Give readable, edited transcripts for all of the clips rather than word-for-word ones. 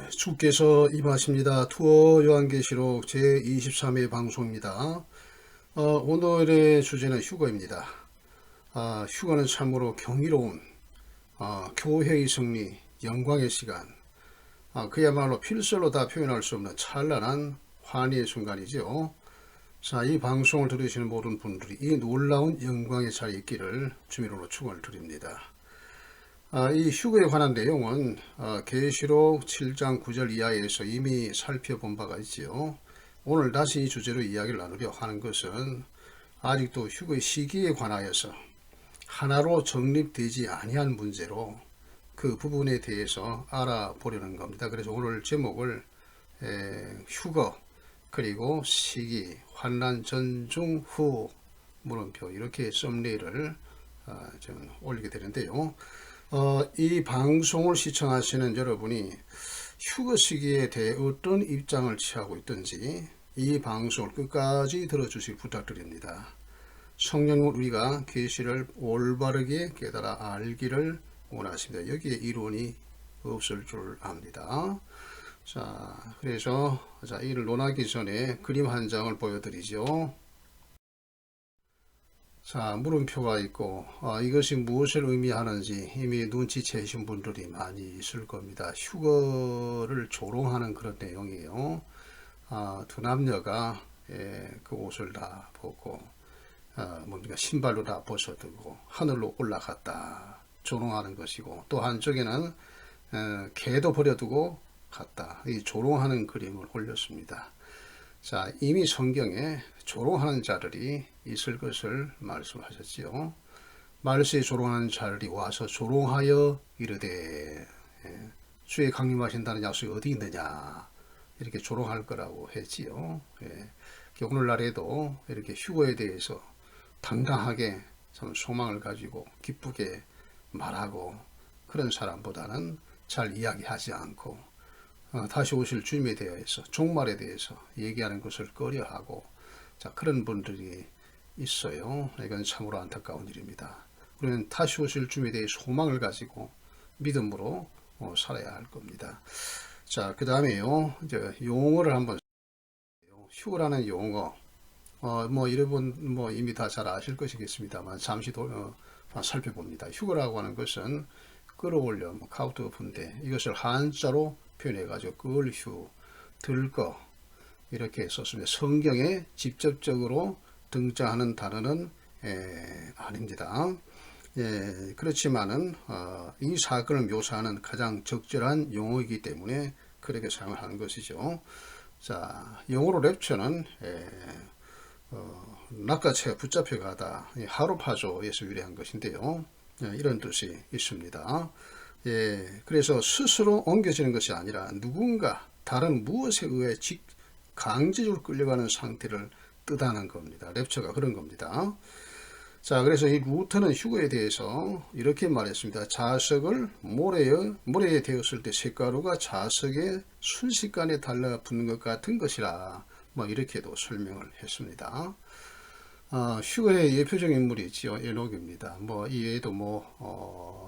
주께서 임하십니다. 투어 요한계시록 제23회 방송입니다. 오늘의 주제는 휴거입니다. 휴거는 참으로 경이로운 교회의 승리, 영광의 시간, 그야말로 필설로 다 표현할 수 없는 찬란한 환희의 순간이죠. 자, 이 방송을 들으시는 모든 분들이 이 놀라운 영광의 자리에 있기를 주민으로 축원을 드립니다. 이 휴거에 관한 내용은 계시록 7장 9절 이하에서 이미 살펴본 바가 있지요. 오늘 다시 이 주제로 이야기를 나누려 하는 것은 아직도 휴거의 시기에 관하여서 하나로 정립되지 아니한 문제로 그 부분에 대해서 알아보려는 겁니다. 그래서 오늘 제목을 휴거 그리고 시기 환난 전중 후 물음표 이렇게 썸네일을 좀 올리게 되는데요. 이 방송을 시청하시는 여러분이 휴거 시기에 대해 어떤 입장을 취하고 있든지 이 방송을 끝까지 들어주시기 부탁드립니다. 성령은 우리가 계시를 올바르게 깨달아 알기를 원하십니다. 여기에 이론이 없을 줄 압니다. 자, 그래서 이를 논하기 전에 그림 한 장을 보여드리죠. 자, 물음표가 있고 이것이 무엇을 의미하는지 이미 눈치채신 분들이 많이 있을 겁니다. 휴거를 조롱하는 그런 내용이에요. 두 남녀가 그 옷을 다 벗고 뭡니까 신발로 다 벗어두고 하늘로 올라갔다 조롱하는 것이고, 또 한쪽에는 개도 버려두고 갔다, 이 조롱하는 그림을 올렸습니다. 자, 이미 성경에 조롱하는 자들이 있을 것을 말씀하셨지요. 말세에 조롱하는 자들이 와서 조롱하여 이르되 주의 강림하신다는 약속이 어디 있느냐, 이렇게 조롱할 거라고 했지요. 오늘날에도 이렇게 휴거에 대해서 당당하게 참 소망을 가지고 기쁘게 말하고 그런 사람보다는 잘 이야기하지 않고 다시 오실 주님에 대해서 종말에 대해서 얘기하는 것을 꺼려하고, 자, 그런 분들이 있어요. 이건 참으로 안타까운 일입니다. 우리는 다시 오실 주님에 대해 소망을 가지고 믿음으로 살아야 할 겁니다. 자, 그 다음에요, 이제 용어를 한번 휴거라는 용어 여러분 이미 다 잘 아실 것이겠습니다만 잠시 살펴봅니다. 휴거라고 하는 것은 끌어올려 카우트 분대, 이것을 한자로 표현해 가지고 끌휴, 들거 이렇게 썼습니다. 성경에 직접적으로 등장하는 단어는 아닙니다. 그렇지만은 이 사건을 묘사하는 가장 적절한 용어이기 때문에 그렇게 사용을 하는 것이죠. 자, 영어로 랩처는 낚아채 붙잡혀 가다, 하루파조에서 유래한 것인데요. 이런 뜻이 있습니다. 그래서 스스로 옮겨지는 것이 아니라 누군가 다른 무엇에 의해 강제적으로 끌려가는 상태를 뜻하는 겁니다. 랩처가 그런 겁니다. 자, 그래서 이 루터는 휴거에 대해서 이렇게 말했습니다. 자석을 모래에 되었을 때 쇳가루가 자석에 순식간에 달라붙는 것 같은 것이라, 이렇게도 설명을 했습니다. 휴거의 예표적인 인물이 있지요. 에녹입니다. 이 외에도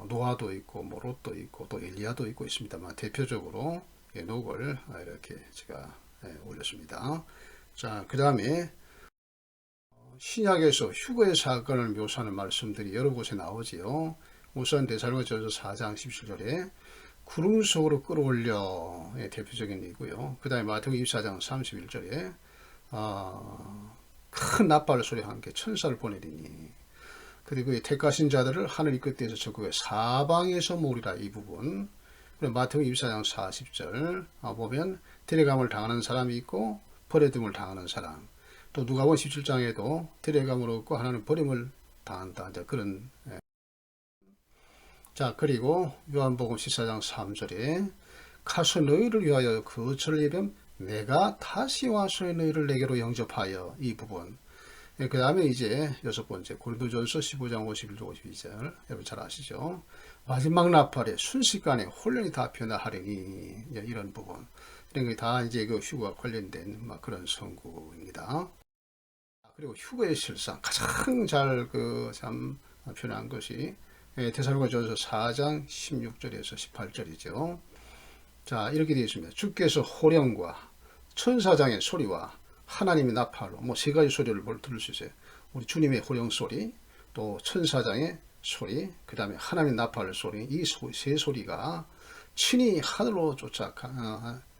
노아도 있고 롯도 있고 또 엘리야도 있고 있습니다만, 대표적으로 에녹을 이렇게 제가 올렸습니다. 자, 그 다음에 신약에서 휴거의 사건을 묘사하는 말씀들이 여러 곳에 나오지요. 우선 데살로니가전서 4장 17절에 구름 속으로 끌어올려 대표적인 이고요. 그 다음에 마태복음 24장 31절에 큰 나팔 소리와 함께 천사를 보내리니, 그리고 이 택하신 자들을 하늘이 끝에서 저 끝에 사방에서 모으리라, 이 부분. 그리고 마태복음 24장 40절 보면 데려감을 당하는 사람이 있고 버려둠을 당하는 사람, 또 누가복음 17장에도 데려감을 얻고 하나는 버림을 당한다, 그런. 자, 그리고 요한복음 14장 3절에 가서 너희를 위하여 거처를 예비함 내가 다시 와서 너희를 내게로 영접하여, 이 부분. 그 다음에 이제 여섯 번째 고린도전서 15장 51절 52절, 여러분 잘 아시죠? 마지막 나팔에 순식간에 혼란이 다 변화하리니, 이런 부분. 이런 게 다 이제 그 휴거와 관련된 그런 선구입니다. 그리고 휴거의 실상 가장 잘 참 표현한 것이 데살로니가전서 4장 16절에서 18절이죠. 자, 이렇게 되어 있습니다. 주께서 호령과 천사장의 소리와 하나님의 나팔로 뭐 세 가지 소리를 들을 수 있어요. 우리 주님의 호령 소리, 또 천사장의 소리, 그 다음에 하나님의 나팔 소리, 이 세 소리가 친히 하늘로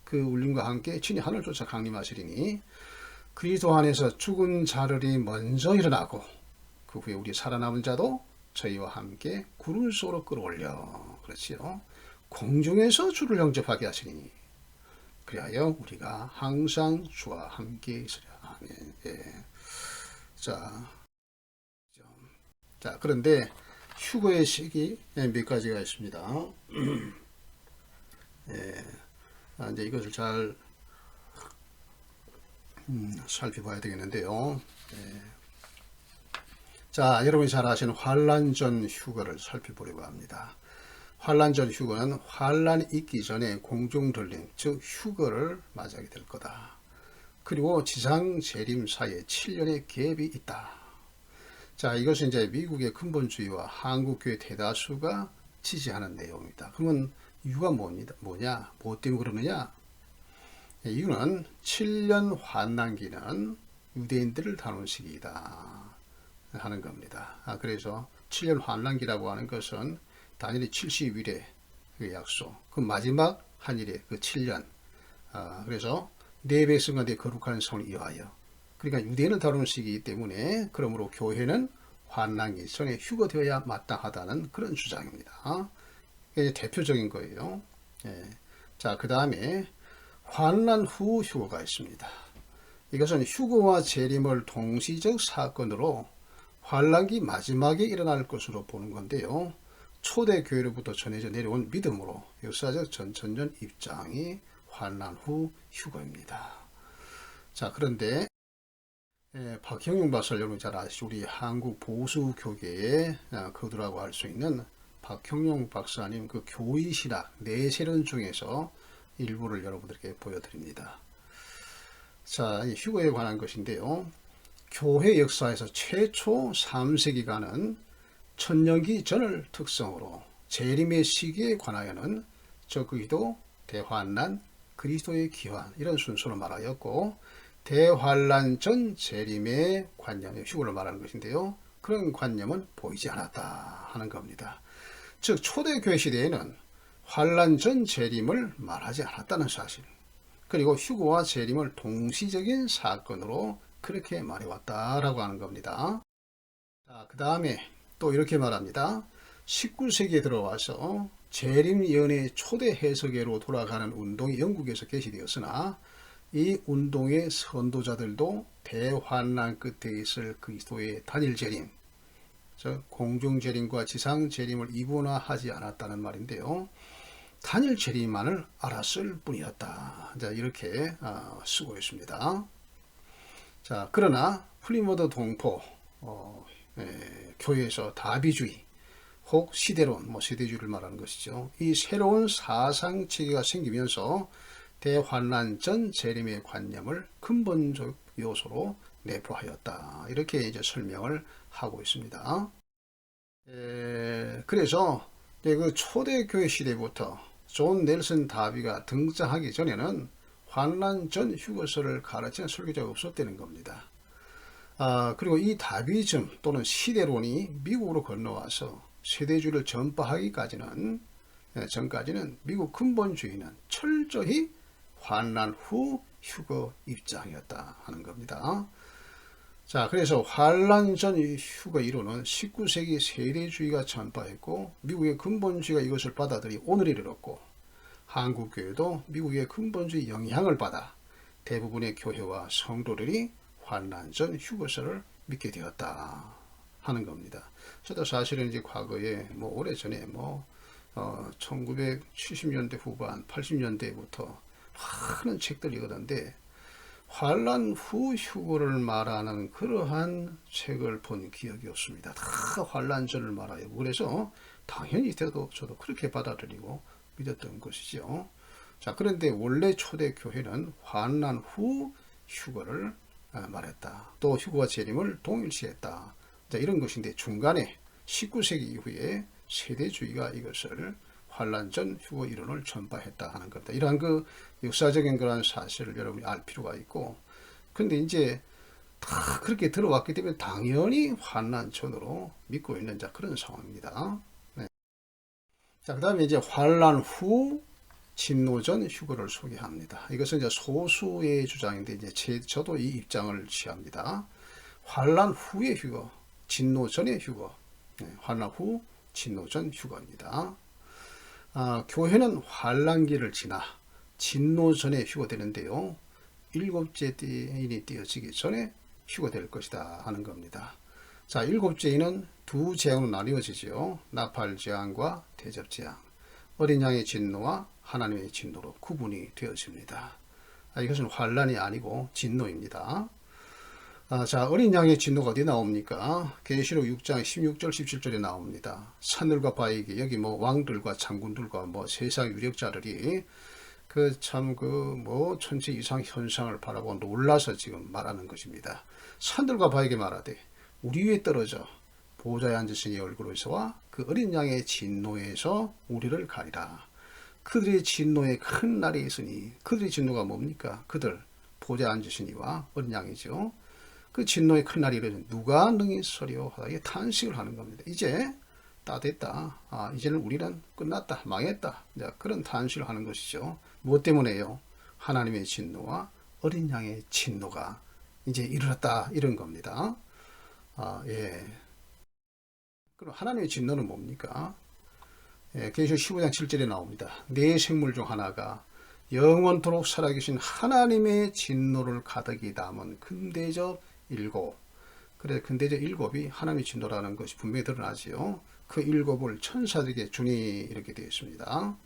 그 울림과 함께 친히 하늘 쫓아 강림하시리니 그리스도 안에서 죽은 자들이 먼저 일어나고 그 후에 우리 살아남은 자도 저희와 함께 구름 속으로 끌어올려, 그렇지요, 공중에서 주를 영접하게 하시니 그리하여 우리가 항상 주와 함께 있으랴. 아멘. 예. 자, 그런데 휴거의 시기 몇 가지가 있습니다. 예. 이제 이것을 잘 살펴봐야 되겠는데요. 예. 자, 여러분이 잘 아시는 환란 전 휴거를 살펴보려고 합니다. 환란 전 휴거는 환란이 있기 전에 공중 들림, 즉 휴거를 맞이하게 될 거다. 그리고 지상 재림 사이에 7년의 갭이 있다. 자, 이것은 이제 미국의 근본주의와 한국교회 대다수가 지지하는 내용입니다. 그러면 이유가 뭐냐? 뭐 때문에 그러느냐? 이유는 7년 환난기는 유대인들을 다루는 시기이다 하는 겁니다. 그래서 7년 환난기라고 하는 것은 다니엘이 70일의 그 약속, 그 마지막 한일의 그 7년, 그래서 내 백성과 내 거룩한 성을 위하여, 그러니까 유대인을 다루는 시기이기 때문에 그러므로 교회는 환난기 전에 휴거되어야 마땅하다는 그런 주장입니다. 이게 대표적인 거예요. 예. 자, 그 다음에 환난 후 휴거가 있습니다. 이것은 휴거와 재림을 동시적 사건으로 환난기 마지막에 일어날 것으로 보는 건데요. 초대교회로부터 전해져 내려온 믿음으로 역사적 전천년 입장이 환난 후 휴거입니다. 자, 그런데 박형용 박사를 여러분 잘 아시죠? 우리 한국 보수교계의 거두라고 할 수 있는 박형용 박사님 그 교의 신학 내세론 중에서 일부를 여러분들께 보여드립니다. 자, 이 휴거에 관한 것인데요. 교회 역사에서 최초 3세기가는 천년기 전을 특성으로 재림의 시기에 관하여는 적기도, 대환난, 그리스도의 기환 이런 순서로 말하였고, 대환란 전 재림의 관념의 휴거를 말하는 것인데요. 그런 관념은 보이지 않았다 하는 겁니다. 즉 초대교회 시대에는 환란 전 재림을 말하지 않았다는 사실, 그리고 휴거와 재림을 동시적인 사건으로 그렇게 말해왔다라고 하는 겁니다. 자, 그 다음에 또 이렇게 말합니다. 19세기에 들어와서 재림연의 초대 해석회로 돌아가는 운동이 영국에서 개시되었으나 이 운동의 선도자들도 대환난 끝에 있을 그리스도의 단일 재림, 즉 공중 재림과 지상 재림을 이분화하지 않았다는 말인데요. 단일 재림만을 알았을 뿐이었다. 자, 이렇게 쓰고 있습니다. 자, 그러나 플리모드 동포 교회에서 다비주의 혹 시대론, 세대주의를 말하는 것이죠. 이 새로운 사상 체계가 생기면서 대환란 전 재림의 관념을 근본적 요소로 내포하였다. 이렇게 이제 설명을 하고 있습니다. 그래서 그 초대교회 시대부터 존 넬슨 다비가 등장하기 전에는 환란 전 휴거설을 가르치는 설교자가 없었다는 겁니다. 그리고 이 다비즘 또는 시대론이 미국으로 건너와서 세대주의를 전파하기까지는 전까지는 미국 근본주의는 철저히 환란 후 휴거 입장이었다 하는 겁니다. 자, 그래서 환란 전 휴거 이론은 19세기 세대주의가 전파했고 미국의 근본주의가 이것을 받아들이 오늘 이르렀고, 한국교회도 미국의 근본주의 영향을 받아 대부분의 교회와 성도들이 환란 전 휴거설을 믿게 되었다 하는 겁니다. 저도 사실은 이제 과거에 오래전에 1970년대 후반 80년대부터 많은 책들을 읽었는데 환란 후 휴거를 말하는 그러한 책을 본 기억이 없습니다. 다 환란 전을 말하요. 그래서 당연히 저도 그렇게 받아들이고 믿었던 것이죠. 자, 그런데 원래 초대교회는 환란 후 휴거를 말했다. 또 휴거와 재림을 동일시했다. 자, 이런 것인데 중간에 19세기 이후에 세대주의가 이것을 환란 전 휴거 이론을 전파했다 하는 겁니다. 이러한 그 역사적인 그런 사실을 여러분이 알 필요가 있고, 근데 이제 다 그렇게 들어왔기 때문에 당연히 환란 전으로 믿고 있는 자 그런 상황입니다. 네. 자, 그 다음에 이제 환란 후 진노 전 휴거를 소개합니다. 이것은 이제 소수의 주장인데 이제 저도 이 입장을 취합니다. 환란 후의 휴거, 진노 전의 휴거, 네, 환란 후 진노 전 휴거입니다. 교회는 환란기를 지나 진노 전에 휴거되는데요. 일곱째 인이 띄어지기 전에 휴거될 것이다 하는 겁니다. 자, 일곱째 인은 두 재앙으로 나뉘어지죠. 나팔 재앙과 대접 재앙. 어린 양의 진노와 하나님의 진노로 구분이 되어집니다. 이것은 환란이 아니고 진노입니다. 자, 어린 양의 진노가 어디 나옵니까? 계시록 6장 16절 17절에 나옵니다. 산들과 바위기, 여기 뭐 왕들과 장군들과 뭐 세상 유력자들이 천지 이상 현상을 바라보고 놀라서 지금 말하는 것입니다. 산들과 바위게 말하되 우리 위에 떨어져 보좌에 앉으신 이 얼굴에서와 그 어린 양의 진노에서 우리를 가리라. 그들의 진노에 큰 날이 있으니, 그들의 진노가 뭡니까? 그들 보좌에 앉으신 이와 어린 양이죠. 그 진노의 큰 날이 이르면 누가 능히 서리오 하다 이게 탄식을 하는 겁니다. 이제 다 됐다. 이제는 우리는 끝났다. 망했다. 그런 탄식을 하는 것이죠. 무엇 때문에요? 하나님의 진노와 어린 양의 진노가 이제 이르렀다. 이런 겁니다. 예. 그럼 하나님의 진노는 뭡니까? 예, 계시록 15장 7절에 나옵니다. 네 생물 중 하나가 영원토록 살아계신 하나님의 진노를 가득히 담은 근대적 일곱. 그래서 근대적 일곱이 하나님의 진노라는 것이 분명히 드러나지요. 그 일곱을 천사들에게 주니 이렇게 되어 있습니다.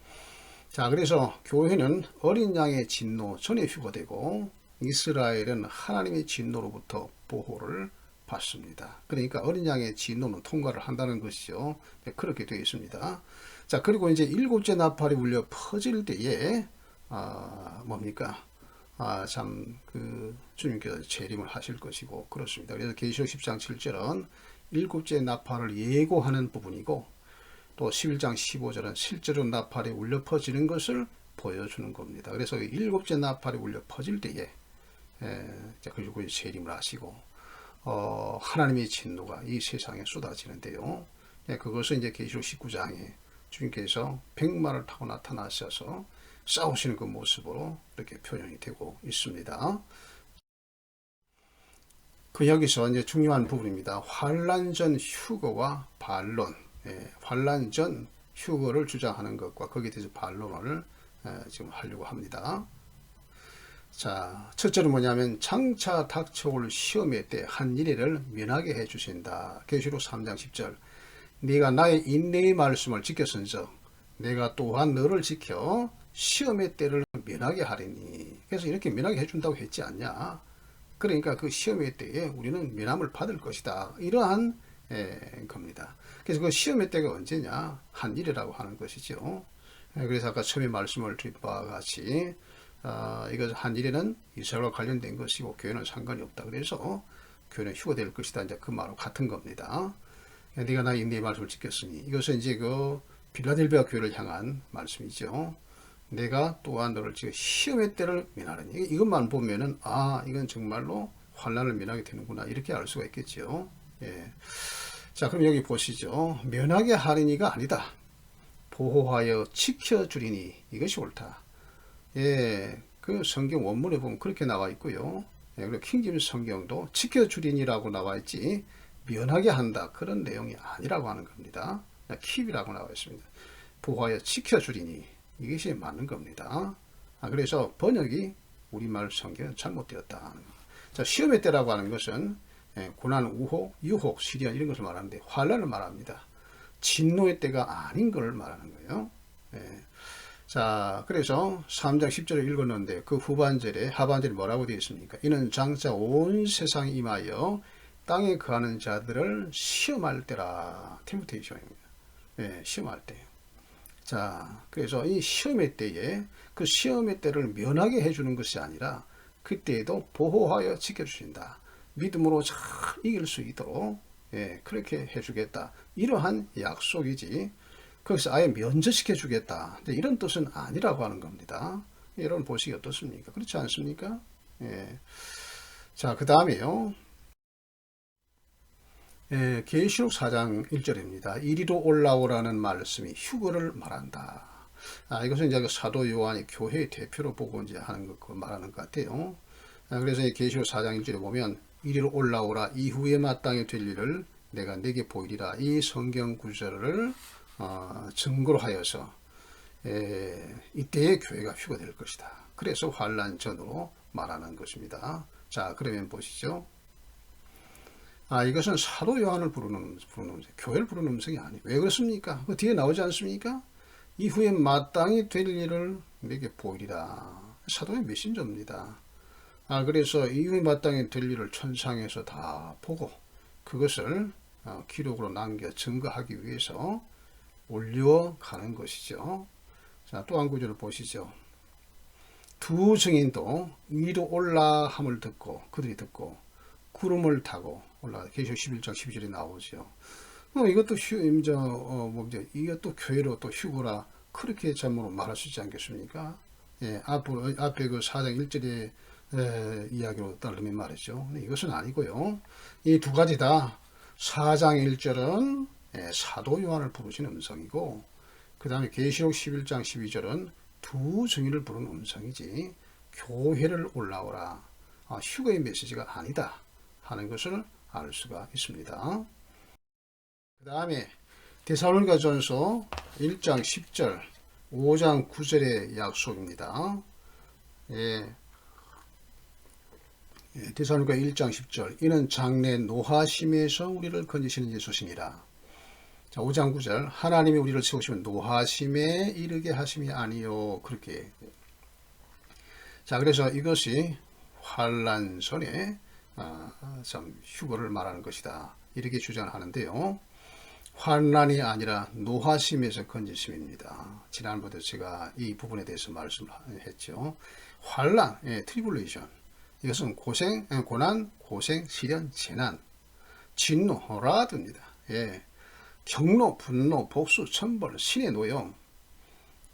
자, 그래서 교회는 어린 양의 진노 전에 휴거되고 이스라엘은 하나님의 진노로부터 보호를 받습니다. 그러니까 어린 양의 진노는 통과를 한다는 것이죠. 네, 그렇게 되어 있습니다. 자, 그리고 이제 일곱째 나팔이 울려 퍼질 때에 뭡니까? 주님께서 재림을 하실 것이고 그렇습니다. 그래서 계시록 10장 7절은 일곱째 나팔을 예고하는 부분이고 또 11장 15절은 실제로 나팔이 울려 퍼지는 것을 보여주는 겁니다. 그래서 일곱째 나팔이 울려 퍼질 때에 그리고 재림을 하시고 하나님의 진노가 이 세상에 쏟아지는데요. 그것은 이제 계시록 19장에 주님께서 백마를 타고 나타나셔서 싸우시는 그 모습으로 이렇게 표현이 되고 있습니다. 여기서 이제 중요한 부분입니다. 환란 전 휴거와 반론, 환란 전 휴거를 주장하는 것과 거기에 대해서 반론을 지금 하려고 합니다. 자, 첫째는 뭐냐면 장차 닥쳐올 시험의 때 한 일회를 면하게 해주신다. 계시록 3장 10절. 네가 나의 인내의 말씀을 지켰은즉 내가 또한 너를 지켜 시험의 때를 면하게 하리니. 그래서 이렇게 면하게 해준다고 했지 않냐. 그러니까 그 시험의 때에 우리는 면함을 받을 것이다. 이러한 겁니다. 그래서 그 시험의 때가 언제냐? 한 일이라고 하는 것이죠. 그래서 아까 처음에 말씀을 드린 바와 같이 이것 한 일에는 이스라엘과 관련된 것이고 교회는 상관이 없다. 그래서 교회는 휴거될 것이다. 이제 그 말과 같은 겁니다. 네가 나의 인내의 말씀을 지켰으니 이것은 이제 그 빌라델비아 교회를 향한 말씀이죠. 내가 또한 너를 지금 시험의 때를 면하느니. 이것만 보면은 이건 정말로 환난을 면하게 되는구나 이렇게 알 수가 있겠죠. 예. 자, 그럼 여기 보시죠. 면하게 하리니가 아니다. 보호하여 지켜주리니 이것이 옳다. 예, 그 성경 원문에 보면 그렇게 나와 있고요. 예, 그리고 킹제임스 성경도 지켜주리니라고 나와 있지 면하게 한다 그런 내용이 아니라고 하는 겁니다. 킵이라고 나와 있습니다. 보호하여 지켜주리니 이것이 맞는 겁니다. 그래서 번역이 우리말 성경은 잘못되었다. 자, 시험의 때라고 하는 것은 고난, 우호, 유혹, 시련 이런 것을 말하는데 환난을 말합니다. 진노의 때가 아닌 걸 말하는 거예요. 예. 자, 그래서 3장 10절을 읽었는데 그 하반절에 뭐라고 되어 있습니까? 이는 장차 온 세상에 임하여 땅에 거하는 자들을 시험할 때라. 템프테이션입니다. 예, 시험할 때. 자, 그래서 이 시험의 때에 그 시험의 때를 면하게 해주는 것이 아니라 그때에도 보호하여 지켜주신다. 믿음으로 잘 이길 수 있도록 그렇게 해주겠다. 이러한 약속이지 거기서 아예 면제시켜 주겠다. 근데 이런 뜻은 아니라고 하는 겁니다. 여러분 보시기 어떻습니까? 그렇지 않습니까? 예. 자, 그 다음에요. 예, 계시록 4장 1절입니다. 이리로 올라오라는 말씀이 휴거를 말한다. 이것은 이제 사도 요한이 교회의 대표로 보고 이제 하는 거 말하는 것 같아요. 그래서 계시록 4장 1절에 보면 이리로 올라오라 이후에 마땅히 될 일을 내가 내게 보이리라. 이 성경 구절을 증거로 하여서 이때의 교회가 휴거될 것이다. 그래서 환란 전으로 말하는 것입니다. 자, 그러면 보시죠. 이것은 사도 요한을 부르는 음성, 교회를 부르는 음성이 아니에요. 왜 그렇습니까? 그 뒤에 나오지 않습니까? 이후에 마땅히 될 일을 내게 보이리라. 사도의 메신저입니다. 그래서 이후에 마땅히 될 일을 천상에서 다 보고 그것을 기록으로 남겨 증거하기 위해서 올려가는 것이죠. 자, 또 한 구절을 보시죠. 두 증인도 위로 올라함을 듣고 그들이 듣고 구름을 타고 올라가. 계시록 11장 12절에 나오죠. 이것도 이것도 교회로 또 휴거라 그렇게 잘못 말할 수 있지 않겠습니까? 예, 앞에 그 4장 1절에 이야기로 따르면 말이죠. 근데 이것은 아니고요. 이 두 가지 다 4장 1절은 사도 요한을 부르신 음성이고 그 다음에 계시록 11장 12절은 두 증인을 부르는 음성이지 교회를 올라오라 휴거의 메시지가 아니다 하는 것을 알 수가 있습니다. 그 다음에 데살로니가전서 1장 10절 5장 9절의 약속입니다. 데살로니가 1장 10절 이는 장래 노하심에서 우리를 건지시는 예수시니라. 자, 5장 9절 하나님이 우리를 세우시면 노하심에 이르게 하심이 아니요. 그렇게. 자, 그래서 이것이 환란전에 참 휴거를 말하는 것이다. 이렇게 주장하는데요. 환란이 아니라 노하심에서 건지심입니다. 지난번에 제가 이 부분에 대해서 말씀을 했죠. 환란, 트리블레이션. 이것은 고난, 고생, 시련, 재난, 진노, 라드입니다. 경로, 분노, 복수, 천벌, 신의 노염.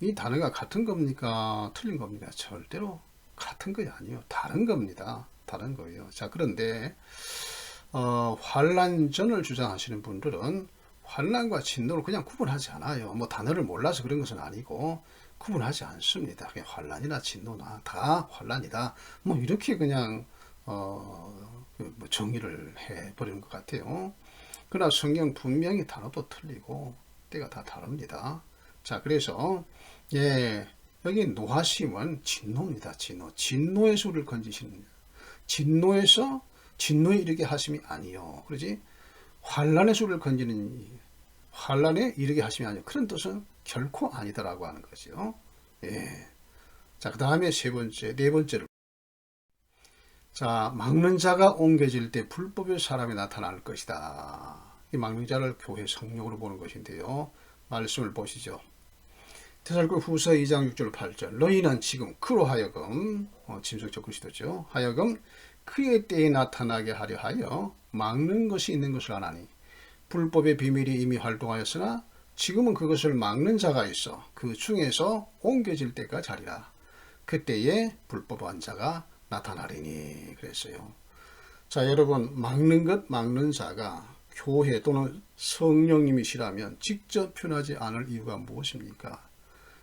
이 단어가 같은 겁니까? 틀린 겁니까? 절대로 같은 것이 아니에요. 다른 겁니다. 다른 거예요. 자, 그런데 환란전을 주장하시는 분들은 환란과 진노를 그냥 구분하지 않아요. 뭐 단어를 몰라서 그런 것은 아니고 구분하지 않습니다. 그냥 환란이나 진노나 다 환란이다. 뭐 이렇게 그냥 정의를 해 버리는 것 같아요. 그러나 성경 분명히 단어도 틀리고 때가 다 다릅니다. 자, 그래서 여기 노하심은 진노입니다. 진노에서 우리를 건지시는 진노에서 진노에 이르게 하심이 아니요. 그러지 환란에서 우리를 건지는 환란에 이르게 하심이 아니요. 그런 뜻은 결코 아니다라고 하는 거죠. 자, 그 다음에 네 번째로. 자, 막는 자가 옮겨질 때 불법의 사람이 나타날 것이다. 이 막는 자를 교회 성령으로 보는 것인데요. 말씀을 보시죠. 데살로니가 후서 2장 6절 8절 너희는 지금 그로 하여금 짐승적 그리스도죠. 하여금 그의 때에 나타나게 하려 하여 막는 것이 있는 것을 아나니 불법의 비밀이 이미 활동하였으나 지금은 그것을 막는 자가 있어 그 중에서 옮겨질 때가 자리라. 그때에 불법한 자가 나타나리니 그랬어요. 자, 여러분 막는 자가 교회 또는 성령님이시라면 직접 표현하지 않을 이유가 무엇입니까?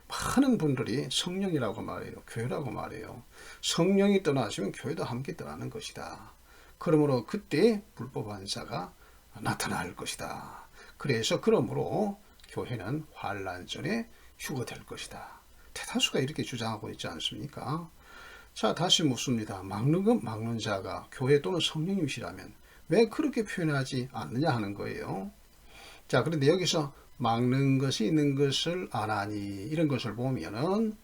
많은 분들이 성령이라고 말해요. 교회라고 말해요. 성령이 떠나시면 교회도 함께 떠나는 것이다. 그러므로 그때 불법한 자가 나타날 것이다. 그러므로 교회는 환란전에 휴거될 것이다. 대다수가 이렇게 주장하고 있지 않습니까? 자, 다시 묻습니다. 막는 자가 교회 또는 성령님이시라면 왜 그렇게 표현하지 않느냐 하는 거예요. 자, 그런데 여기서 막는 것이 있는 것을 아나니 이런 것을 보면은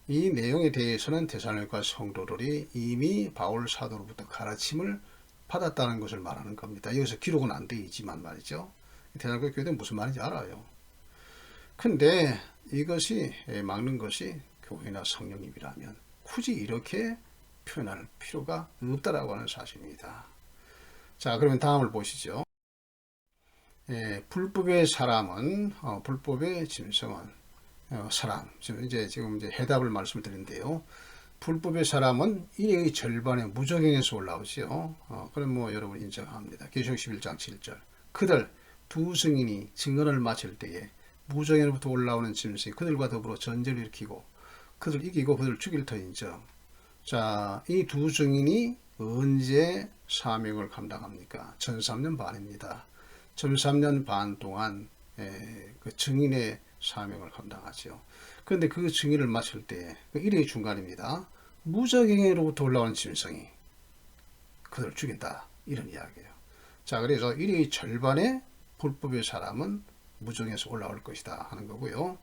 이 내용에 대해서는 데살로니가 성도들이 이미 바울 사도로부터 가르침을 받았다는 것을 말하는 겁니다. 여기서 기록은 안 되어 있지만 말이죠. 데살로니가 교회는 무슨 말인지 알아요. 근데 이것이 막는 것이 교회나 성령님이라면 굳이 이렇게 표현할 필요가 없다라고 하는 사실입니다. 자, 그러면 다음을 보시죠. 불법의 사람은 불법의 짐승은 사람 지금 이제 해답을 말씀을 드린데요. 불법의 사람은 일의 절반의 무적행에서 올라오지요. 그럼 뭐 여러분 인정합니다. 계시록 11장 7절. 그들 두 증인이 증언을 마칠 때에 무적행으로부터 올라오는 짐승이 그들과 더불어 전쟁을 일으키고 그들 이기고 그들을 죽일 터인즉. 자, 이 두 증인이 언제 사명을 감당합니까? 1300년 반입니다. 1300년 반 동안 그 증인의 사명을 감당하죠. 그런데 그 증인을 마칠 때 그 일의 중간입니다. 무적행위로부터 올라오는 짐승이 그들을 죽인다. 이런 이야기예요. 자, 그래서 일의 절반의 불법의 사람은 무적에서 올라올 것이다 하는 거고요.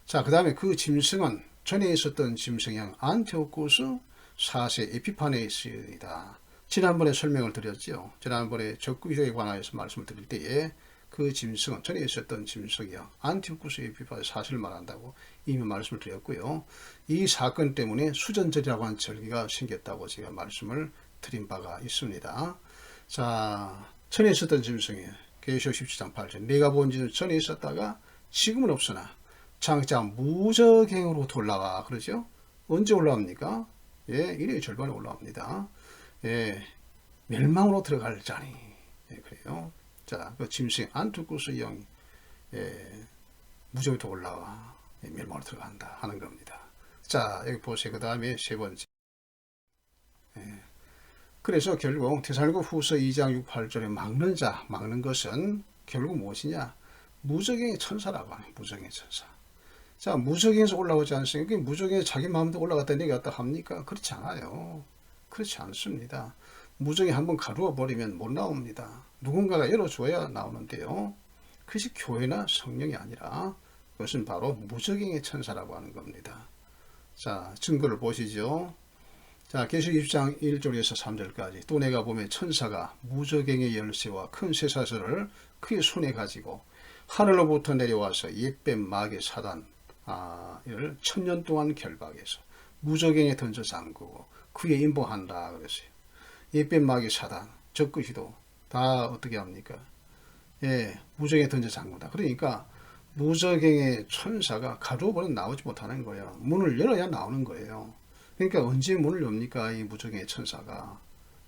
자, 그 다음에 그 짐승은 전에 있었던 짐승형 안티오코스 4세 에피파네이스이다. 지난번에 설명을 드렸죠. 지난번에 적그리스도에 관하여서 말씀을 드릴 때에 그 짐승은 전에 있었던 짐승이요. 안티오코스 에피파네이스 4세를 말한다고 이미 말씀을 드렸고요. 이 사건 때문에 수전절이라고 하는 절기가 생겼다고 제가 말씀을 드린 바가 있습니다. 자, 전에 있었던 짐승이에요. 계시록 17장 8절. 내가 본 짐승 전에 있었다가 지금은 없으나 장차 무적행으로부터 올라와. 그러죠? 언제 올라옵니까? 일의 절반에 올라옵니다. 멸망으로 들어갈 자니. 그래요. 자, 그 짐승 안투쿠스 영이 무적으로 올라와 멸망으로 들어간다 하는 겁니다. 자, 여기 보세요. 그 다음에 세 번째. 그래서 결국 데살로니가 후서 2장 6, 8절에 막는 것은 결국 무엇이냐? 무적행의 천사라고 하는 무적행의 천사. 자, 무적행에서 올라오지 않습니까? 무적행에 자기 마음대로 올라갔다 내려갔다 합니까? 그렇지 않아요. 그렇지 않습니다. 무적이 한번 가루어 버리면 못 나옵니다. 누군가가 열어줘야 나오는데요. 그것이 교회나 성령이 아니라 그것은 바로 무적행의 천사라고 하는 겁니다. 자, 증거를 보시죠. 자, 계시록 20장 1절에서 3절까지 또 내가 보면 천사가 무적행의 열쇠와 큰 쇠사슬을 그의 손에 가지고 하늘로부터 내려와서 옛뱀 마귀 사단을 1000년 동안 결박해서 무적행에 던져 잠그고 그에 임보한다 그랬어요. 옛뱀 마귀 사단 적그리스도 다 어떻게 합니까? 무적행에 던져 잠그다. 그러니까 무적행의 천사가 가두어버려 나오지 못하는 거예요. 문을 열어야 나오는 거예요. 그러니까 언제 문을 엽니까? 이 무적행의 천사가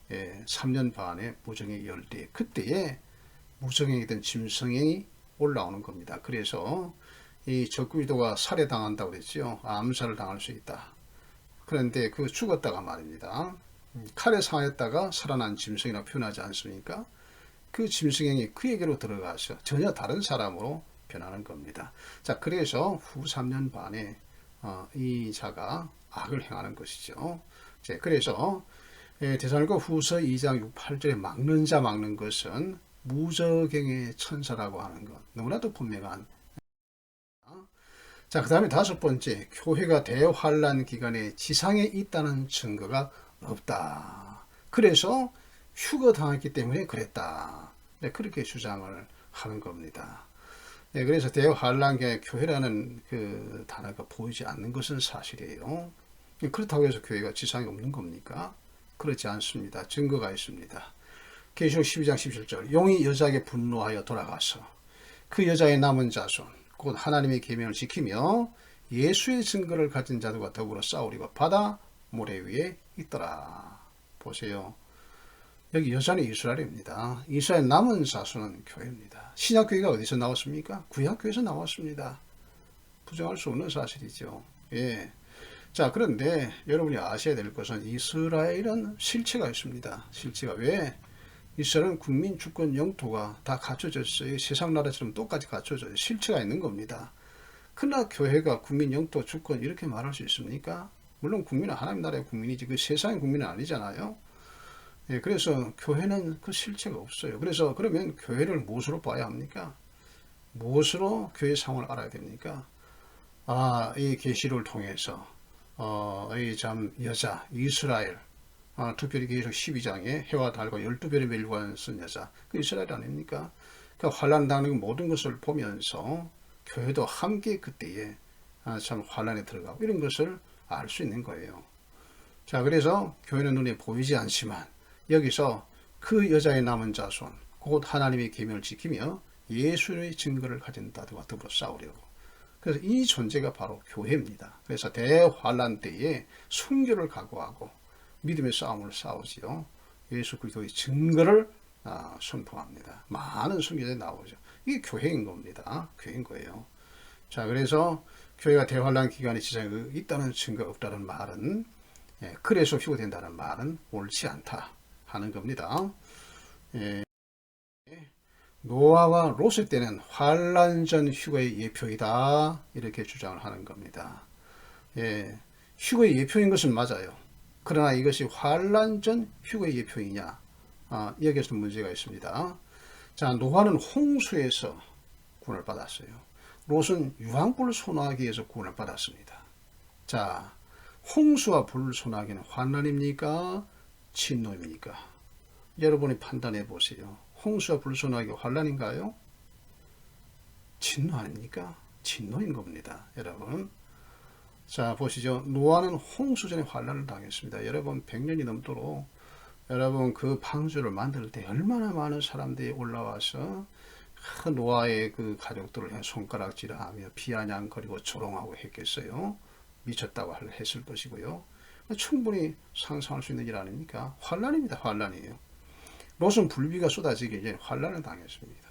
3년 반에 무적행이 열 때 그때에 무적행이 된 짐승이 올라오는 겁니다. 그래서 이 적그리스도가 살해당한다고 그랬죠. 암살을 당할 수 있다. 그런데 그 죽었다가 말입니다. 칼에 상했다가 살아난 짐승이라 표현하지 않습니까? 그 짐승이 그에게로 들어가서 전혀 다른 사람으로 변하는 겁니다. 자, 그래서 후 3년 반에 이 자가 악을 행하는 것이죠. 자, 그래서 데살로니가 후서 2장 6, 8절에 막는 것은 무적행의 천사라고 하는 것. 너무나도 분명한. 자, 그 다음에 다섯 번째, 교회가 대환란 기간에 지상에 있다는 증거가 없다. 그래서 휴거당했기 때문에 그랬다. 그렇게 주장을 하는 겁니다. 그래서 대환란 기간에 교회라는 그 단어가 보이지 않는 것은 사실이에요. 그렇다고 해서 교회가 지상에 없는 겁니까? 그렇지 않습니다. 증거가 있습니다. 계시록 12장 17절 용이 여자에게 분노하여 돌아가서 그 여자의 남은 자손 곧 하나님의 계명을 지키며 예수의 증거를 가진 자들과 더불어 싸우리고 바다 모래 위에 있더라. 보세요. 여기 여자는 이스라엘입니다. 이스라엘 남은 자손은 교회입니다. 신약교회가 어디서 나왔습니까? 구약교회에서 나왔습니다. 부정할 수 없는 사실이죠. 자, 그런데 여러분이 아셔야 될 것은 이스라엘은 실체가 있습니다. 실체가 왜? 이스라엘은 국민 주권 영토가 다 갖춰졌어요. 세상 나라처럼 똑같이 갖춰져요. 실체가 있는 겁니다. 그러나 교회가 국민 영토 주권 이렇게 말할 수 있습니까? 물론 국민은 하나님 나라의 국민이지 그 세상의 국민은 아니잖아요. 그래서 교회는 그 실체가 없어요. 그래서 그러면 교회를 무엇으로 봐야 합니까? 무엇으로 교회 상황을 알아야 됩니까? 이 계시를 통해서 이 참 여자 이스라엘 특별히 계시록 12장에 해와 달과 12별의 멸관을 쓴 여자 그 이스라엘 아닙니까? 그 환난 당하는 모든 것을 보면서 교회도 함께 그때에 참 환난에 들어가고 이런 것을 알 수 있는 거예요. 자, 그래서 교회는 눈에 보이지 않지만 여기서 그 여자의 남은 자손 곧 하나님의 계명을 지키며 예수의 증거를 가진 자들과 더불어 싸우려고. 그래서 이 존재가 바로 교회입니다. 그래서 대환란 때에 순교를 각오하고 믿음의 싸움을 싸우지요. 예수 그리스도의 증거를 선포합니다. 많은 순교자들이 나오죠. 이게 교회인 겁니다. 교회인 거예요. 자, 그래서 교회가 대환란 기간에 지장이 있다는 증거가 없다는 말은, 그래서 휴거된다는 말은 옳지 않다 하는 겁니다. 노아와 롯의 때는 환란 전 휴거의 예표이다, 이렇게 주장을 하는 겁니다. 휴거의 예표인 것은 맞아요. 그러나 이것이 환란 전 휴거의 예표이냐, 여기에서 문제가 있습니다. 자, 노아는 홍수에서 구원을 받았어요. 롯은 유황불을 소나기에 위해서 구원을 받았습니다. 자, 홍수와 불을 소나기는 환란입니까? 진노입니까? 여러분이 판단해 보세요. 홍수와 불 소나기가 환란인가요? 진노 아닙니까? 진노인 겁니다, 여러분. 자, 보시죠. 노아는 홍수 전에 환란을 당했습니다. 여러분, 100년이 넘도록 여러분 그 방주를 만들 때 얼마나 많은 사람들이 올라와서 노아의 그 가족들을 손가락질하며 비아냥거리고 조롱하고 했겠어요. 미쳤다고 했을 것이고요. 충분히 상상할 수 있는 일 아닙니까? 환란입니다. 환란이에요. 롯은 불비가 쏟아지기 이제 환란을 당했습니다.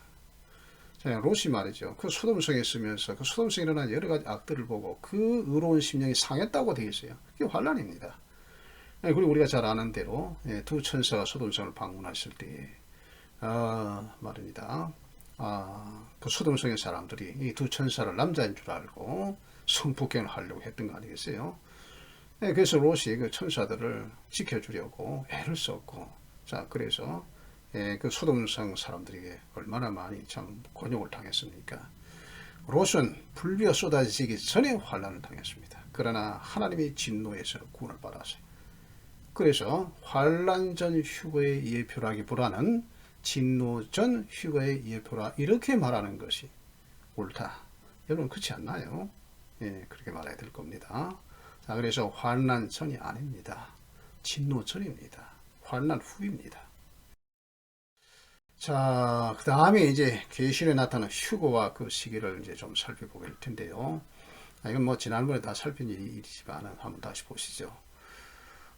자, 롯이 말이죠. 그 소돔성에 있으면서 그 소돔성에 일어난 여러 가지 악들을 보고 그 의로운 심령이 상했다고 되어 있어요. 그게 환란입니다. 그리고 우리가 잘 아는 대로 두 천사가 소돔성을 방문했을 때 말입니다. 그 소돔성의 사람들이 이 두 천사를 남자인 줄 알고 성폭행을 하려고 했던 거 아니겠어요? 그래서 롯이 그 천사들을 지켜주려고 애를 썼고, 자, 그래서 그 소돔성 사람들에게 얼마나 많이 참 곤욕을 당했습니까? 롯은 불비가 쏟아지기 전에 환란을 당했습니다. 그러나 하나님의 진노에서 구원을 받았어요. 그래서 환란 전 휴거의 예표라기보다는 진노 전 휴거의 예표라, 이렇게 말하는 것이 옳다. 여러분, 그렇지 않나요? 그렇게 말해야 될 겁니다. 자, 그래서 환란 전이 아닙니다. 진노 전입니다. 환란 후입니다. 자, 그 다음에 이제 계시록에 나타나는 휴거와 그 시기를 이제 좀 살펴보게 될 텐데요. 이건 뭐 지난번에 다 살핀 일이지만 한번 다시 보시죠.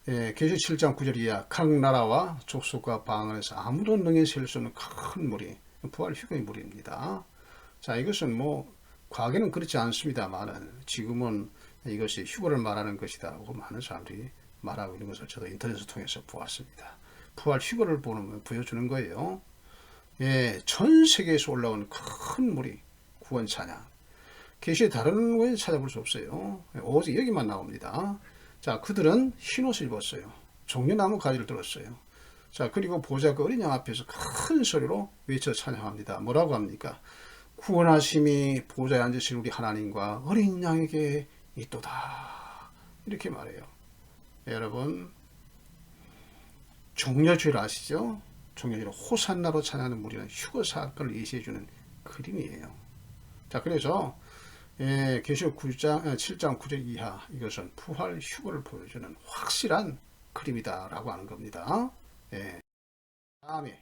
계시록 7장 9절 이하, 각 나라와 족속과 방언에서 아무도 능히 셀 수 없는 큰 무리, 부활 휴거의 무리입니다. 자, 이것은 뭐 과거에는 그렇지 않습니다만 지금은 이것이 휴거를 말하는 것이다라고 많은 사람들이 말하고 있는 것을 저도 인터넷을 통해서 보았습니다. 부활 휴거를 보여주는 거예요. 전 세계에서 올라온 큰 무리, 구원 찬양. 계시에 다른 곳에 찾아볼 수 없어요. 오직 여기만 나옵니다. 자, 그들은 흰옷을 입었어요. 종려나무 가지를 들었어요. 자, 그리고 보좌 그 어린 양 앞에서 큰 소리로 외쳐 찬양합니다. 뭐라고 합니까? 구원하심이 보좌에 앉으신 우리 하나님과 어린 양에게 있도다, 이렇게 말해요. 여러분, 종려주일 아시죠? 종려주일 호산나로 찬양하는 무리는 휴거 사건을 예시해주는 그림이에요. 자, 그래서 계시록 7장 9절 이하, 이것은 부활 휴거를 보여주는 확실한 그림이다라고 하는 겁니다. 다음에,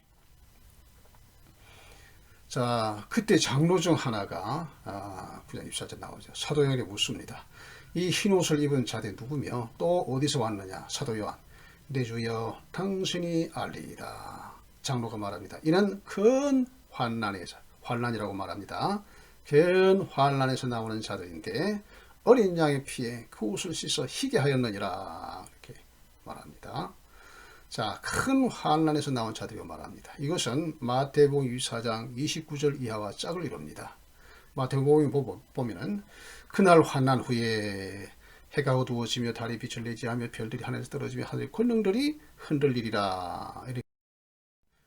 자, 그때 장로 중 하나가 9장 24절 나오죠. 사도 요한에게 묻습니다. 이 흰 옷을 입은 자들 누구며 또 어디서 왔느냐? 사도 요한, 내 주여 당신이 알리이다. 장로가 말합니다. 이는 큰 환난에서, 환난이라고 말합니다. 큰 환난에서 나오는 자들인데 어린 양의 피에 그 옷을 씻어 희게 하였느니라, 이렇게 말합니다. 자, 큰 환난에서 나온 자들이고 말합니다. 이것은 마태복음 24장 29절 이하와 짝을 이룹니다. 마태복음 보면은 그날 환난 후에 해가 어두워지며 달이 빛을 내지 하며 별들이 하늘에서 떨어지며 하늘의 권능들이 흔들리리라, 이렇게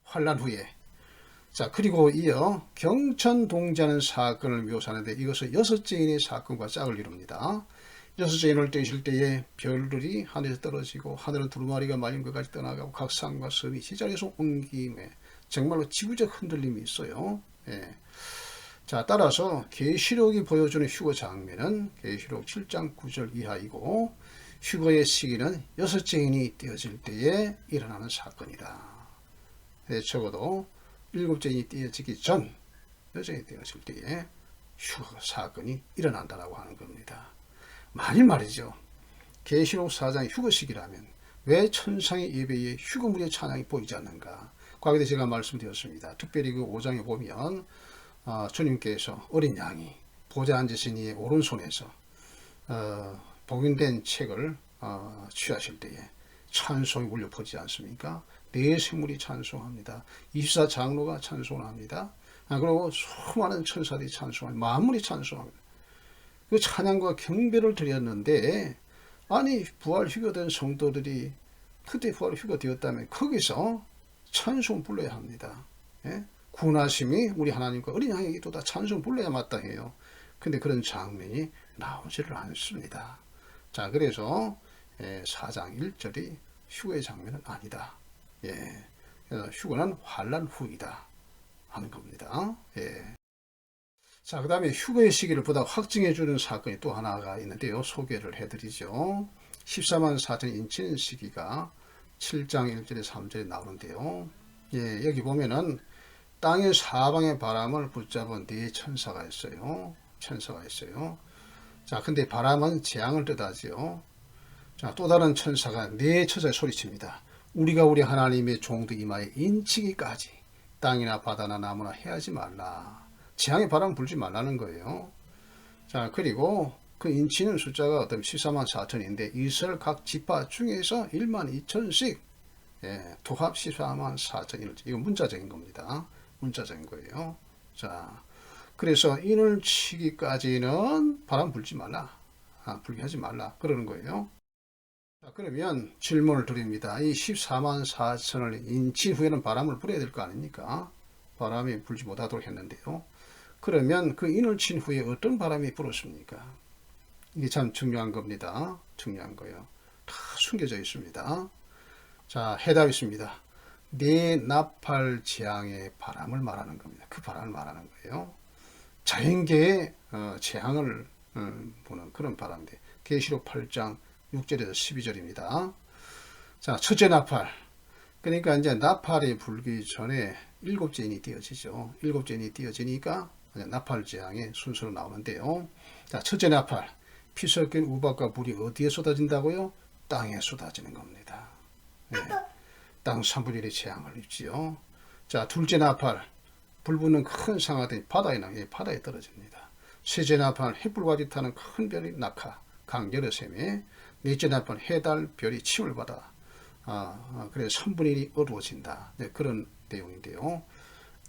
환난 후에. 자, 그리고 이어 경천동지하는 사건을 묘사하는데 이것은 6째인의 사건과 짝을 이룹니다. 6째인을 떼실 때에 별들이 하늘에서 떨어지고 하늘은 두루마리가 말린 것까지 떠나가고 각 산과 섬이 제자리에서 옮김에 정말로 지구적 흔들림이 있어요. 자, 따라서 계시록이 보여주는 휴거 장면은 계시록 7장 9절 이하이고, 휴거의 시기는 6째인이 떼어질 때에 일어나는 사건이다. 적어도 7째인이 떼어지기 전 여정이 되었을 때에 휴거 사건이 일어난다라고 하는 겁니다. 만일 말이죠. 계시록 4장 휴거식이라면 왜 천상의 예배에 휴거물의 찬양이 보이지 않는가? 과거에 제가 말씀드렸습니다. 특별히 그 5장에 보면 주님께서 어린 양이 보좌 앉으신 이의 오른손에서 복인된 책을 취하실 때에 찬송이 울려 퍼지지 않습니까? 네 생물이 찬송합니다. 24장로가 찬송합니다. 그리고 수많은 천사들이 찬송합니다. 만물이 찬송합니다. 그 찬양과 경배를 드렸는데 아니 부활 휴거된 성도들이 그때 부활 휴거되었다면 거기서 찬송 불러야 합니다. 예? 구원하심이 우리 하나님과 어린 양에게 또 다 찬송 불러야 마땅해요. 근데 그런 장면이 나오지를 않습니다. 자, 그래서 4장 1절이 휴거의 장면은 아니다. 예. 그래서 휴거는 환난 후이다 하는 겁니다. 예. 자, 그 다음에 휴거의 시기를 보다 확증해 주는 사건이 또 하나가 있는데요. 소개를 해드리죠. 14만 4천 인치는 시기가 7장 1절에 3절에 나오는데요. 예, 여기 보면은 땅의 사방의 바람을 붙잡은 네 천사가 있어요. 천사가 있어요. 자, 근데 바람은 재앙을 뜻하지요. 자, 또 다른 천사가 네 천사에 소리칩니다. 우리가 우리 하나님의 종들 이마에 인치기까지 땅이나 바다나 나무나 해하지 말라. 재앙의 바람 불지 말라는 거예요. 자, 그리고 그 인치는 숫자가 어떤 14만 4천인데 이스라엘 각 지파 중에서 1만 2천씩 도합 14만 4천일. 이건 문자적인 겁니다. 문자적인 거예요. 자, 그래서 인을 치기까지는 바람 불지 말라. 불게 하지 말라. 그러는 거예요. 자, 그러면 질문을 드립니다. 이 14만 4천을 인친 후에는 바람을 불어야 될 거 아닙니까? 바람이 불지 못하도록 했는데요. 그러면 그 인을 친 후에 어떤 바람이 불었습니까? 이게 참 중요한 겁니다. 중요한 거예요. 다 숨겨져 있습니다. 자, 해답이 있습니다. 네 나팔 재앙의 바람을 말하는 겁니다. 그 바람을 말하는 거예요. 자연계의 재앙을 보는 그런 바람인데 계시록 8장 6절에서 12절입니다. 자, 첫째 나팔. 그러니까 이제 나팔이 불기 전에 일곱째 인이 띄어지죠. 일곱째 인이 띄어지니까 나팔 재앙의 순서로 나오는데요. 자, 첫째 나팔. 피 섞인 우박과 불이 어디에 쏟아진다고요? 땅에 쏟아지는 겁니다. 네. 땅 3분의 1의 재앙을 입지요. 자, 둘째 나팔. 불 붙는 큰 상하들이 바다에 떨어집니다. 셋째 나팔. 햇불과 같이 타는 큰 별이 낙하. 강 여러 셈에. 넷째 나팔. 해달 별이 침을 받아. 그래서 3분의 1이 어두워진다. 네, 그런 내용인데요.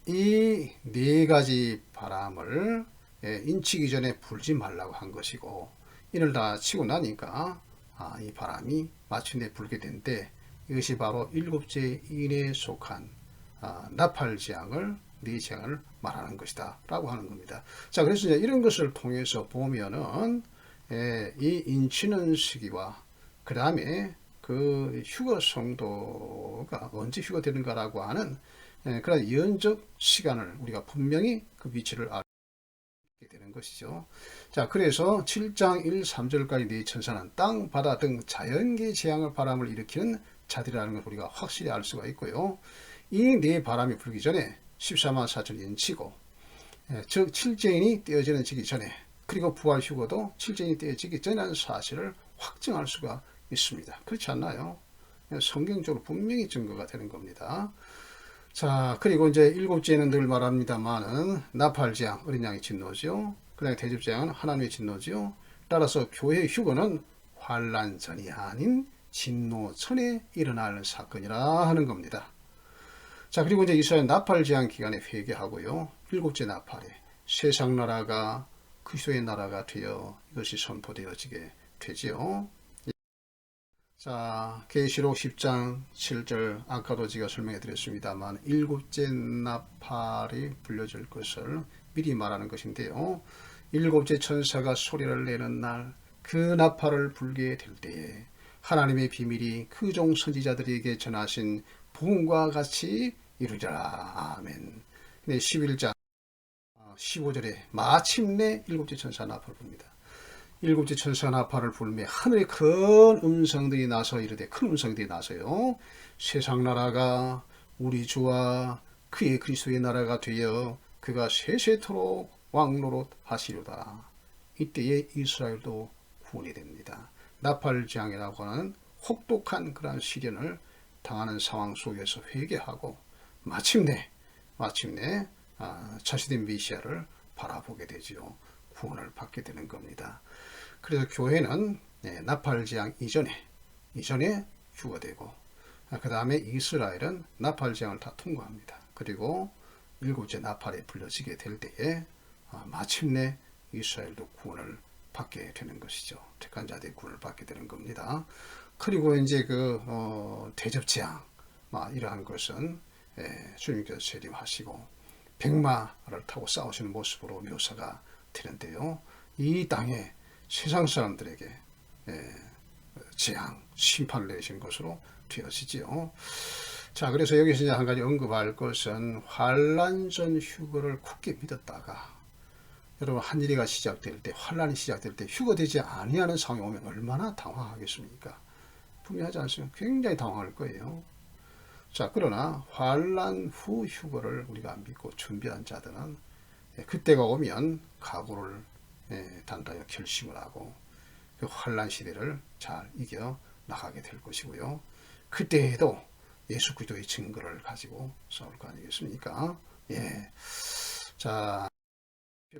이 네 가지 바람을 인치기 전에 불지 말라고 한 것이고, 이를 다 치고 나니까 이 바람이 마침내 불게 된데, 이것이 바로 일곱째 인에 속한 나팔 재앙을, 네 재앙을 말하는 것이다 라고 하는 겁니다. 자, 그래서 이제 이런 것을 통해서 보면은 이 인치는 시기와 그 다음에 그 휴거 성도가 언제 휴거되는가라고 하는 그런 예언적 시간을 우리가 분명히 그 위치를 알게 되는 것이죠. 자, 그래서 7장 1, 3절까지 네 천사는 땅, 바다 등 자연계 재앙을 바람을 일으키는 자들이라는 걸 우리가 확실히 알 수가 있고요. 이 네 바람이 불기 전에 14만 4천 인치고, 즉 7제인이 떼어지는 지기 전에, 그리고 부활 휴거도 7제인이 떼어지기 전이라는 사실을 확증할 수가 있습니다. 그렇지 않나요? 성경적으로 분명히 증거가 되는 겁니다. 자, 그리고 이제 일곱째는 늘 말합니다만은 나팔재앙, 어린 양의 진노죠. 그 다음에 대접재앙은 하나님의 진노죠. 따라서 교회의 휴거는 환난 전이 아닌 진노 전에 일어날 사건이라 하는 겁니다. 자, 그리고 이제 이스라엘 나팔재앙 기간에 회개하고요. 일곱째 나팔에 세상 나라가 그리스도의 나라가 되어 이것이 선포되어지게 되지요. 자, 계시록 10장 7절, 아까도 제가 설명해 드렸습니다만 일곱째 나팔이 불려질 것을 미리 말하는 것인데요. 일곱째 천사가 소리를 내는 날, 그 나팔을 불게 될 때에 하나님의 비밀이 그 종 선지자들에게 전하신 부흥과 같이 이루리라. 아멘. 네, 11장 15절에 마침내 일곱째 천사 나팔을 붑니다. 일곱째 천사 나팔을 불매 하늘에 큰 음성들이 나서 이르되, 큰 음성들이 나서요, 세상 나라가 우리 주와 그의 그리스도의 나라가 되어 그가 세세토록 왕노릇 하시려다. 이때에 이스라엘도 구원이 됩니다. 나팔지향이라고 하는 혹독한 그러한 시련을 당하는 상황 속에서 회개하고 마침내 자신의 메시아를 바라보게 되지요. 구원을 받게 되는 겁니다. 그래서 교회는 나팔지향 이전에 휴거되고, 그 다음에 이스라엘은 나팔지향을 다 통과합니다. 그리고 일곱째 나팔에 불려지게 될 때에 마침내 이스라엘도 구원을 받게 되는 것이죠. 택한 자들의 구원을 받게 되는 겁니다. 그리고 이제 대접재앙 이러한 것은 주님께서 재림하시고 백마를 타고 싸우시는 모습으로 묘사가 되는데요. 이 땅에 세상 사람들에게 재앙, 심판을 내신 것으로 되어지지요. 자, 그래서 여기서 이제 한 가지 언급할 것은 환란 전 휴거를 굳게 믿었다가 여러분 한일이가 시작될 때, 환란이 시작될 때 휴거되지 아니하는 상황이 오면 얼마나 당황하겠습니까? 분명하지 않습니까? 굉장히 당황할 거예요. 자, 그러나 환란 후 휴거를 우리가 믿고 준비한 자들은 그때가 오면 각오를 단단히 결심을 하고 그 환란 시대를 잘 이겨 나가게 될 것이고요. 그때에도 예수 그리스도의 증거를 가지고 싸울 거 아니겠습니까? 자,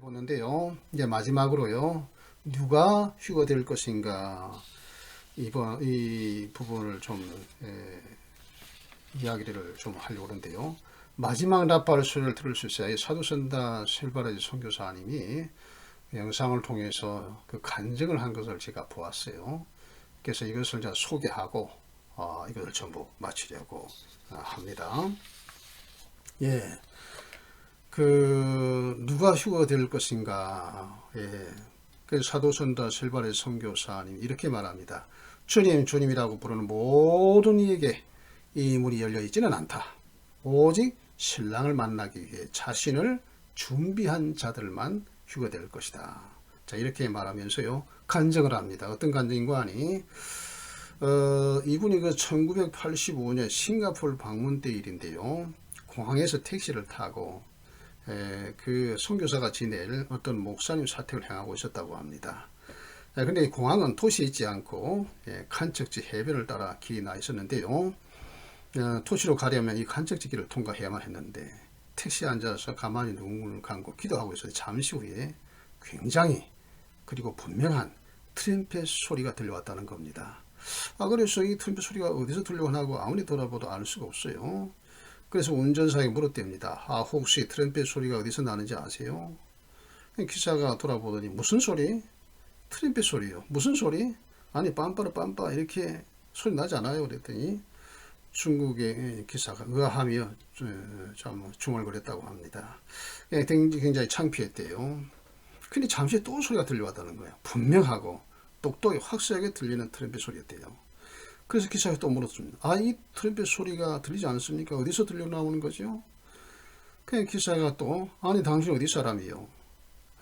보는데요. 이제 마지막으로요. 누가 휴거될 것인가? 이 부분을 좀 이야기를 좀 하려고 하는데요. 마지막 나팔 소리를 들을 수 있어요. 사도선다 셀바라지 선교사님이 영상을 통해서 그 간증을 한 것을 제가 보았어요. 그래서 이것을 제가 소개하고 이것을 전부 마치려고 합니다. 누가 휴거될 것인가? 그 사도선다 셀바라지 선교사님 이렇게 말합니다. 주님이라고 부르는 모든 이에게 이 문이 열려 있지는 않다. 오직 신랑을 만나기 위해 자신을 준비한 자들만 휴거될 것이다. 자, 이렇게 말하면서요 간증을 합니다. 어떤 간증인가 하니 이분이 1985년 싱가포르 방문 때 일인데요. 공항에서 택시를 타고 그 선교사가 지낼 어떤 목사님 사택을 향하고 있었다고 합니다. 근데 공항은 도시에 있지 않고 간척지 해변을 따라 길이 나 있었는데요. 도시로 가려면 이 간척지 길을 통과해야만 했는데 택시에 앉아서 가만히 눈을 감고 기도하고 있어서 잠시 후에 굉장히 그리고 분명한 트럼펫 소리가 들려왔다는 겁니다. 그래서 이 트럼펫 소리가 어디서 들려오나 하고 아무리 돌아봐도 알 수가 없어요. 그래서 운전사에게 물었답니다. 혹시 트럼펫 소리가 어디서 나는지 아세요? 기사가 돌아보더니 무슨 소리? 트럼펫 소리요. 무슨 소리? 아니 빰빠르 빰빠 이렇게 소리 나지 않아요? 그랬더니 중국의 기사가 의아하며 좀 중얼거렸다고 합니다. 굉장히 창피했대요. 근데 잠시 또 소리가 들려왔다는 거예요. 분명하고 똑똑히 확실하게 들리는 트럼펫 소리였대요. 그래서 기사가 또 물었습니다. 이 트럼펫 소리가 들리지 않습니까? 어디서 들려 나오는 거죠? 그냥 기사가 또 아니 당신 어디 사람이요?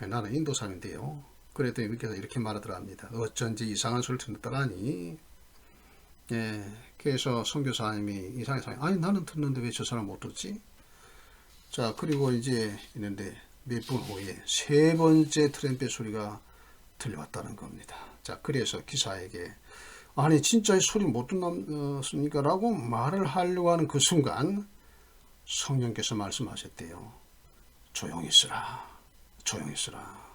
나는 인도 사람인데요. 그랬더니 이렇게 말하더랍니다. 어쩐지 이상한 소리를 듣더라니. 그래서 선교사님이 이상하게 아니 나는 듣는데 왜 저 사람 못 듣지? 자, 그리고 이제 있는데 몇 분 후에 세 번째 트럼펫 소리가 들려왔다는 겁니다. 자, 그래서 기사에게 아니 진짜 이 소리 못 듣습니까? 라고 말을 하려고 하는 그 순간 성령께서 말씀하셨대요. 조용히 있으라. 조용히 있으라.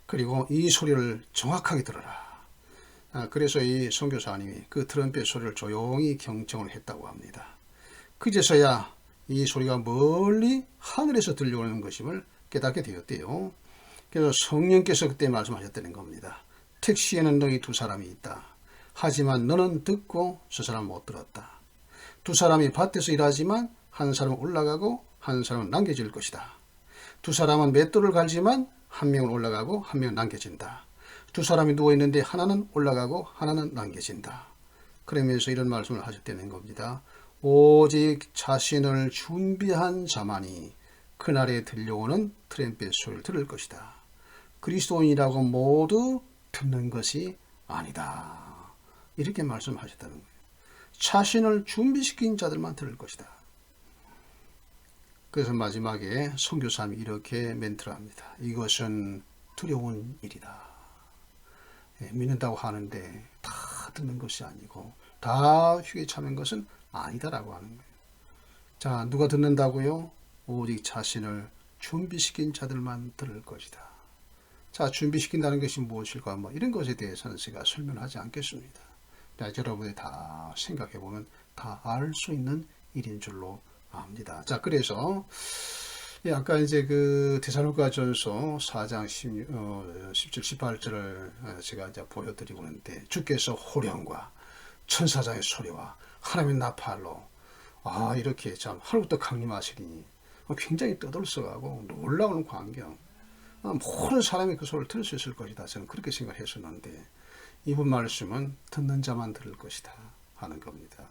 그리고 이 소리를 정확하게 들어라. 그래서 이 선교사님이 그 트럼펫 소리를 조용히 경청을 했다고 합니다. 그제서야 이 소리가 멀리 하늘에서 들려오는 것임을 깨닫게 되었대요. 그래서 성령께서 그때 말씀하셨다는 겁니다. 택시에는 너희 두 사람이 있다. 하지만 너는 듣고 저 사람은 못 들었다. 두 사람이 밭에서 일하지만 한 사람은 올라가고 한 사람은 남겨질 것이다. 두 사람은 맷돌을 갈지만 한 명은 올라가고 한 명은 남겨진다. 두 사람이 누워있는데 하나는 올라가고 하나는 남겨진다. 그러면서 이런 말씀을 하셨다는 겁니다. 오직 자신을 준비한 자만이 그날에 들려오는 트럼펫 소리를 들을 것이다. 그리스도인이라고 모두 듣는 것이 아니다. 이렇게 말씀하셨다는 거예요. 자신을 준비시킨 자들만 들을 것이다. 그래서 마지막에 선교사님이 이렇게 멘트를 합니다. 이것은 두려운 일이다. 예, 믿는다고 하는데 다 듣는 것이 아니고 다 휴게 참인 것은 아니다라고 하는 거예요. 자, 누가 듣는다고요? 오직 자신을 준비시킨 자들만 들을 것이다. 자, 준비시킨다는 것이 무엇일까? 뭐 이런 것에 대해서는 제가 설명하지 않겠습니다. 자, 여러분이 다 생각해 보면 다 알 수 있는 일인 줄로 압니다. 자, 그래서 아까 이제 그 데살로니가전서 4장 17, 18절을 제가 이제 보여드리고 있는데 주께서 호령과 천사장의 소리와 하나님의 나팔로 이렇게 참 하루부터 강림하시니 굉장히 떠들썩하고 놀라운 광경, 모든 사람이 그 소리를 들을 수 있을 것이다. 저는 그렇게 생각했었는데 이번 말씀은 듣는 자만 들을 것이다 하는 겁니다.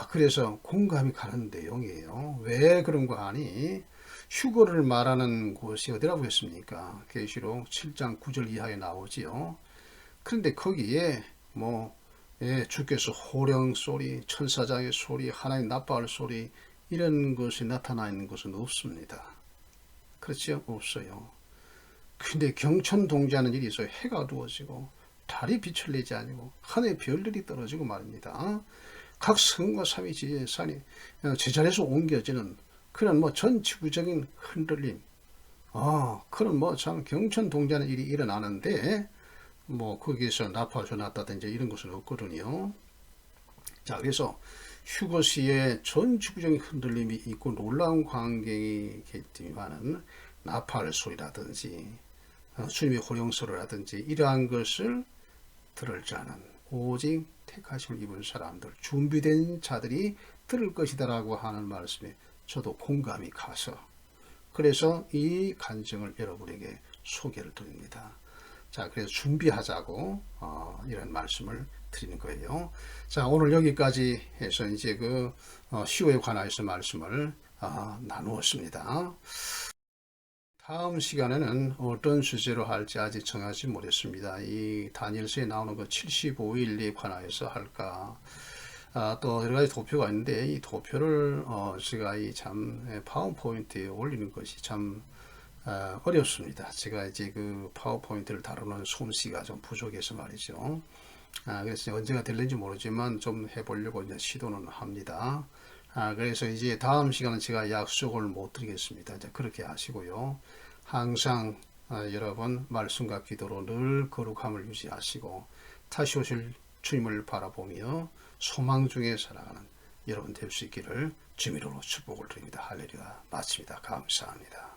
그래서 공감이 가는 내용이에요. 왜 그런 거 아니? 휴거를 말하는 곳이 어디라고 했습니까? 계시록 7장 9절 이하에 나오지요. 그런데 거기에 주께서 호령 소리, 천사장의 소리, 하나님 나팔 소리 이런 것이 나타나 있는 것은 없습니다. 그렇죠? 없어요. 근데 경천동지하는 일이 있어요. 해가 어두워지고 달이 빛을 내지 아니고 하늘에 별들이 떨어지고 말입니다. 각 성과 삼위 지산이 제자리에서 옮겨지는 그런 전 지구적인 흔들림, 그런 참 경천동지하는 일이 일어나는데 거기에서 나팔 났다든지 이런 것은 없거든요. 자, 그래서 휴거시에 전 지구적인 흔들림이 있고 놀라운 광경이겠지만은 나팔 소리라든지 주님의 호령소리라든지 이러한 것을 들을 자는 오직 택하심을 입은 사람들, 준비된 자들이 들을 것이다라고 하는 말씀에 저도 공감이 가서 그래서 이 간증을 여러분에게 소개를 드립니다. 자, 그래서 준비하자고 이런 말씀을 드리는 거예요. 자, 오늘 여기까지 해서 이제 그 휴거에 관하여서 말씀을 나누었습니다. 다음 시간에는 어떤 주제로 할지 아직 정하지 못했습니다. 이 다니엘서에 나오는 그 75일에 관하여서 할까? 또 여러 가지 도표가 있는데 이 도표를 제가 이 참 파워포인트에 올리는 것이 참 어렵습니다. 제가 이제 그 파워포인트를 다루는 솜씨가 좀 부족해서 말이죠. 그래서 언제가 될는지 모르지만 좀 해보려고 이제 시도는 합니다. 그래서 이제 다음 시간은 제가 약속을 못 드리겠습니다. 이제 그렇게 하시고요. 항상 여러분 말씀과 기도로 늘 거룩함을 유지하시고 다시 오실 주님을 바라보며 소망 중에 살아가는 여러분 될 수 있기를 주님으로 축복을 드립니다. 할렐루야. 마칩니다. 감사합니다.